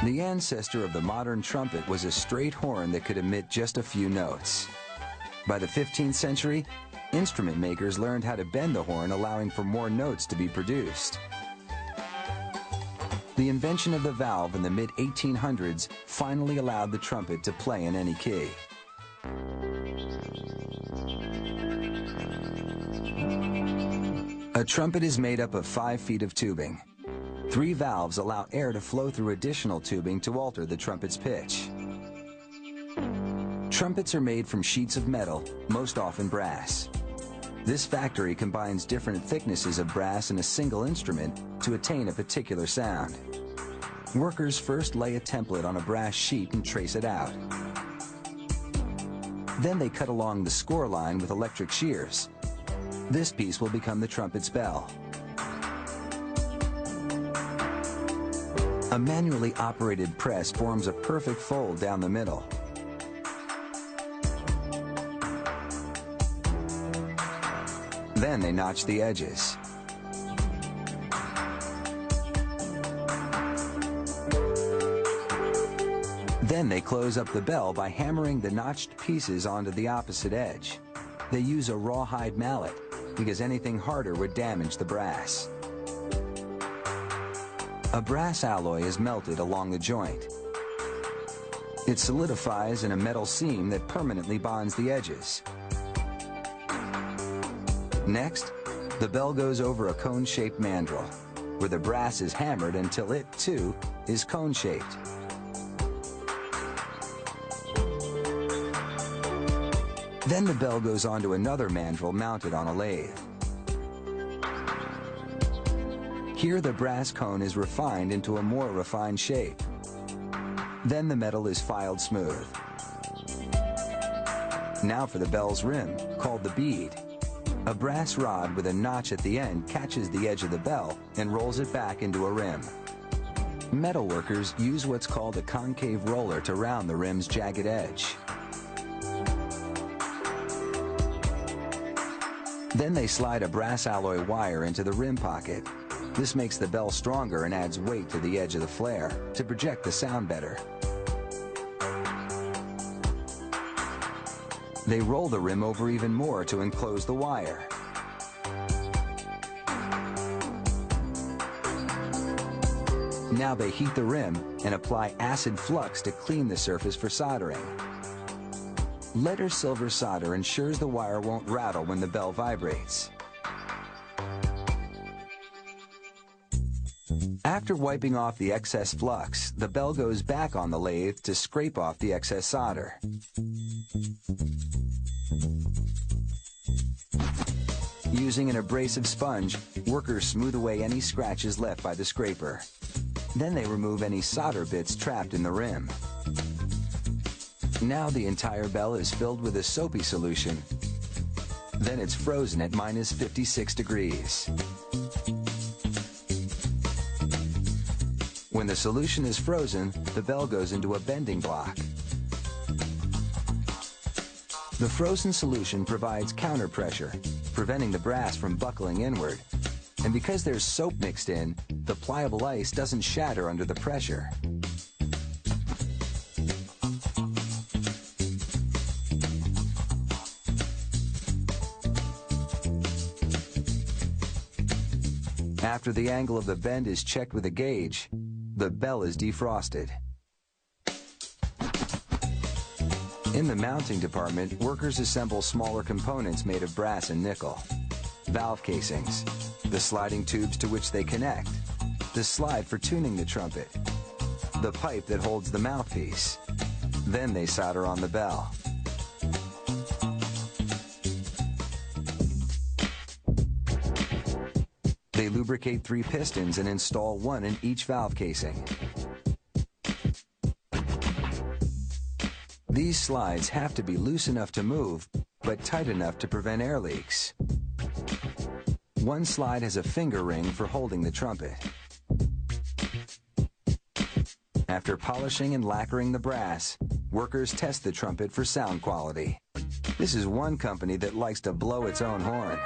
The ancestor of the modern trumpet was a straight horn that could emit just a few notes. By the 15th century, instrument makers learned how to bend the horn, allowing for more notes to be produced. The invention of the valve in the mid-1800s finally allowed the trumpet to play in any key. A trumpet is made up of 5 feet of tubing. 3 valves allow air to flow through additional tubing to alter the trumpet's pitch. Trumpets are made from sheets of metal, most often brass. This factory combines different thicknesses of brass in a single instrument to attain a particular sound. Workers first lay a template on a brass sheet and trace it out. Then they cut along the score line with electric shears. This piece will become the trumpet's bell. A manually operated press forms a perfect fold down the middle. Then they notch the edges. Then they close up the bell by hammering the notched pieces onto the opposite edge. They use a rawhide mallet because anything harder would damage the brass. A brass alloy is melted along the joint. It solidifies in a metal seam that permanently bonds the edges. Next, the bell goes over a cone-shaped mandrel, where the brass is hammered until it, too, is cone-shaped. Then the bell goes onto another mandrel mounted on a lathe. Here the brass cone is refined into a more refined shape. Then the metal is filed smooth. Now for the bell's rim, called the bead. A brass rod with a notch at the end catches the edge of the bell and rolls it back into a rim. Metal workers use what's called a concave roller to round the rim's jagged edge. Then they slide a brass alloy wire into the rim pocket. This makes the bell stronger and adds weight to the edge of the flare to project the sound better. They roll the rim over even more to enclose the wire. Now they heat the rim and apply acid flux to clean the surface for soldering. Lead or silver solder ensures the wire won't rattle when the bell vibrates. After wiping off the excess flux, the bell goes back on the lathe to scrape off the excess solder. Using an abrasive sponge, workers smooth away any scratches left by the scraper. Then they remove any solder bits trapped in the rim. Now the entire bell is filled with a soapy solution. Then it's frozen at minus 56 degrees. When the solution is frozen, the bell goes into a bending block. The frozen solution provides counter pressure, preventing the brass from buckling inward. And because there's soap mixed in, the pliable ice doesn't shatter under the pressure. After the angle of the bend is checked with a gauge, the bell is defrosted. In the mounting department, workers assemble smaller components made of brass and nickel. Valve casings, the sliding tubes to which they connect, the slide for tuning the trumpet, the pipe that holds the mouthpiece. Then they solder on the bell. They lubricate 3 pistons and install 1 in each valve casing. These slides have to be loose enough to move, but tight enough to prevent air leaks. 1 slide has a finger ring for holding the trumpet. After polishing and lacquering the brass, workers test the trumpet for sound quality. This is one company that likes to blow its own horn.